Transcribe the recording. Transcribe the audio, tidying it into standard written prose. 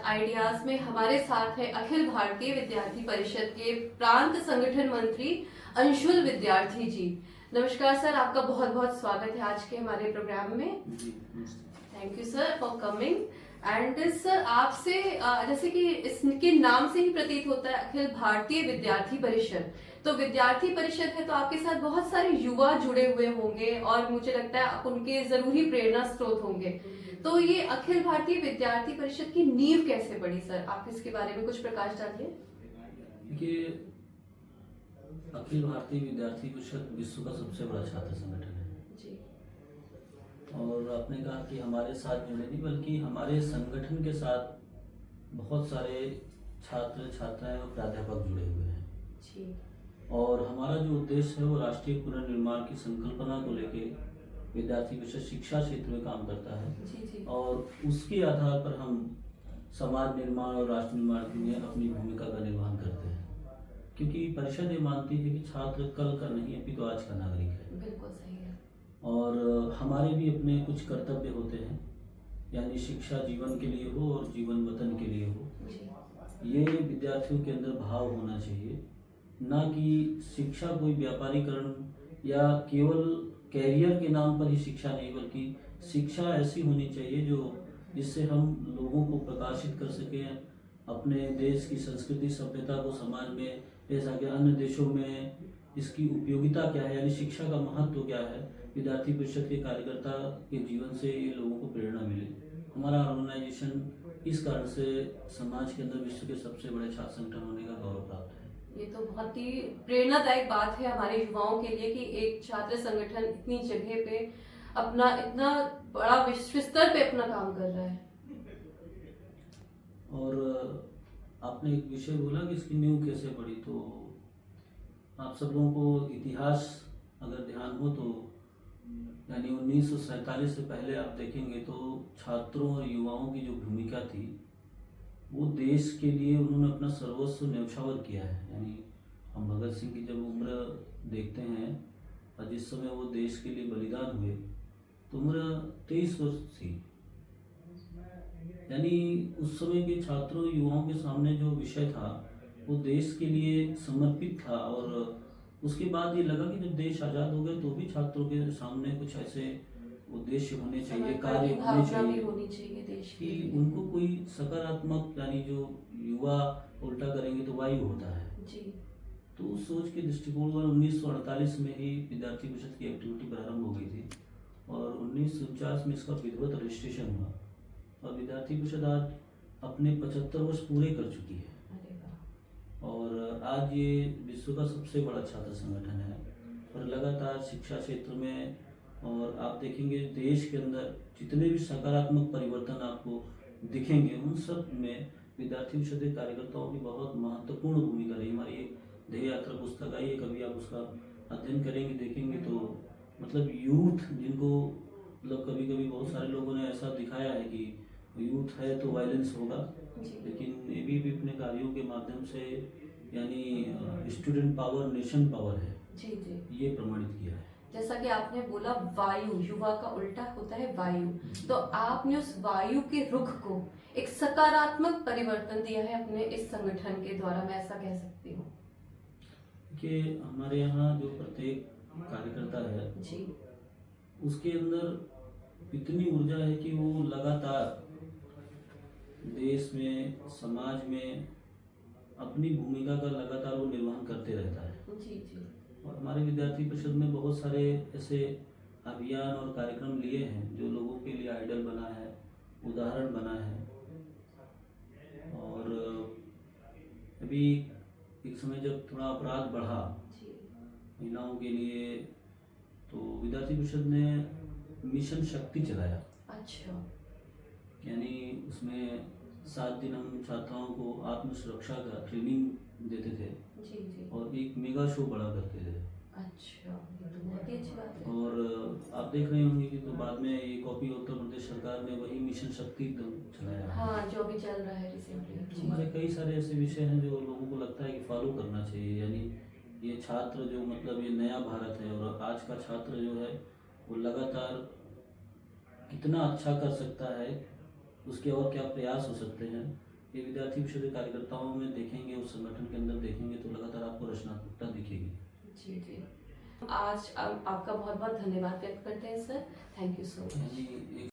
Ideas में हमारे साथ है अखिल भारतीय विद्यार्थी परिषद के प्रांत संगठन मंत्री अंशुल विद्यार्थी जी। नमस्कार सर, आपका बहुत बहुत स्वागत है आज के हमारे प्रोग्राम में। Thank you sir for coming. And sir, आपसे जैसे कि इसके नाम से ही प्रतीत होता है अखिल भारतीय विद्यार्थी परिषद, तो विद्यार्थी परिषद है तो आपके साथ बहुत सारे युवा जुड़े हुए होंगे और मुझे लगता है आप उनके जरूरी प्रेरणा स्रोत होंगे। तो ये अखिल भारतीय विद्यार्थी परिषद की नींव कैसे पड़ी सर, आप इसके बारे में कुछ प्रकाश डालिए। देखिए, अखिल भारतीय विद्यार्थी परिषद विश्व का सबसे बड़ा छात्र संगठन है जी। और आपने कहा कि हमारे साथ जुड़े नहीं, बल्कि हमारे संगठन के साथ बहुत सारे छात्र छात्राएं और प्राध्यापक जुड़े हुए हैं जी। और हमारा जो उद्देश्य है वो राष्ट्रीय पुनर्निर्माण की संकल्पना को लेके विद्यार्थी परिषद शिक्षा क्षेत्र में काम करता है। जी जी। और उसके आधार पर हम समाज निर्माण और राष्ट्र निर्माण में अपनी भूमिका का निर्वहन करते हैं, क्योंकि परिषद ये मानती है कि छात्र कल का नहीं अपितु आज का नागरिक है। बिल्कुल सही है। और हमारे भी अपने कुछ कर्तव्य होते हैं, यानी शिक्षा जीवन के लिए हो और जीवन वतन के लिए हो। जी। ये विद्यार्थियों के अंदर भाव होना चाहिए, ना कि शिक्षा कोई व्यापारीकरण या केवल कैरियर के नाम पर ही शिक्षा नहीं, बल्कि शिक्षा ऐसी होनी चाहिए जो जिससे हम लोगों को प्रकाशित कर सकें, अपने देश की संस्कृति सभ्यता को समाज में पेश आके अन्य देशों में इसकी उपयोगिता क्या है, यानी शिक्षा का महत्व क्या है, विद्यार्थी परिषद के कार्यकर्ता के जीवन से ये लोगों को प्रेरणा मिले। हमारा ऑर्गेनाइजेशन इस कारण से समाज के अंदर विश्व के सबसे बड़े छात्र संगठन होने का गौरव प्राप्त है। ये तो बहुत ही प्रेरणादायक बात है हमारे युवाओं के लिए कि एक छात्र संगठन इतनी जगह पे अपना इतना बड़ा विश्व स्तर पे अपना काम कर रहा है। और आपने एक विषय बोला कि इसकी नींव कैसे पड़ी, तो आप सब लोगों को इतिहास अगर ध्यान हो तो यानी 1947 से पहले आप देखेंगे तो छात्रों और युवाओं की जो भूमिका थी वो देश के लिए उन्होंने अपना सर्वस्व न्यौछावर किया है। यानी हम भगत सिंह की जब उम्र देखते हैं और जिस समय वो देश के लिए बलिदान हुए तो उम्र 23 वर्ष थी। यानी उस समय के छात्रों युवाओं के सामने जो विषय था वो देश के लिए समर्पित था। और उसके बाद ये लगा कि जब देश आज़ाद हो गया तो भी छात्रों के सामने कुछ ऐसे उद्देश्य होने चाहिए, कार्य होने चाहिए देश कि उनको कोई सकारात्मक, यानी जो युवा उल्टा करेंगे तो वायु होता है जी। तो उस सोच के दृष्टिकोण पर 1948 में ही विद्यार्थी परिषद की एक्टिविटी प्रारंभ हो गई थी और 1949 में इसका विधिवत रजिस्ट्रेशन हुआ और विद्यार्थी परिषद आज अपने 75 वर्ष पूरे कर चुकी है और आज ये विश्व का सबसे बड़ा छात्र संगठन है और लगातार शिक्षा क्षेत्र में और आप देखेंगे देश के अंदर जितने भी सकारात्मक परिवर्तन आपको दिखेंगे उन सब में विद्यार्थी परिषद के कार्यकर्ताओं की बहुत महत्वपूर्ण भूमिका रही। हमारी एक ध्येय यात्रा पुस्तक आई है, कभी आप उसका अध्ययन करेंगे देखेंगे तो मतलब यूथ जिनको मतलब कभी कभी बहुत सारे लोगों ने ऐसा दिखाया है कि यूथ है तो वायलेंस होगा, लेकिन ये भी अपने कार्यों के माध्यम से यानी स्टूडेंट पावर नेशन पावर है जी जी, ये प्रमाणित किया है। जैसा कि आपने बोला वायु, युवा का उल्टा होता है वायु, तो आपने उस वायु के रुख को एक सकारात्मक परिवर्तन दिया है अपने इस संगठन के द्वारा, मैं ऐसा कह सकती हूँ कि हमारे यहाँ जो प्रत्येक कार्यकर्ता है जी, उसके अंदर इतनी ऊर्जा है कि वो लगातार देश में समाज में अपनी भूमिका का लगातार वो निर्वहन करते रहता है जी जी। और हमारे विद्यार्थी परिषद में बहुत सारे ऐसे अभियान और कार्यक्रम लिए हैं जो लोगों के लिए आइडल बना है, उदाहरण बना है। और अभी एक समय जब थोड़ा अपराध बढ़ा महिलाओं के लिए तो विद्यार्थी परिषद ने मिशन शक्ति चलाया। अच्छा। यानी उसमें 7 दिन हम छात्राओं को आत्म सुरक्षा का ट्रेनिंग देते थे जी जी। और एक मेगा शो बड़ा करते थे। अच्छा, ये तो बहुत ही अच्छी बात है। और आप देख रहे होंगे कि तो बाद में ये कॉपी उत्तर प्रदेश सरकार ने वही मिशन शक्ति चलाया। हाँ, जो अभी चल रहा है रिसेंटली। हमारे कई सारे ऐसे विषय हैं जो लोगों को लगता है कि फॉलो करना चाहिए। यानी ये छात्र जो मतलब ये नया भारत है और आज का छात्र जो है वो लगातार कितना अच्छा कर सकता है, उसके और क्या प्रयास हो सकते हैं, ये विद्यार्थी परिषद के कार्यकर्ताओं में देखेंगे, उस संगठन के अंदर देखेंगे तो लगातार आपको रचनात्मकता दिखेगी। जी जी। आज आपका बहुत बहुत धन्यवाद व्यक्त करते हैं sir. Thank you so much. यानी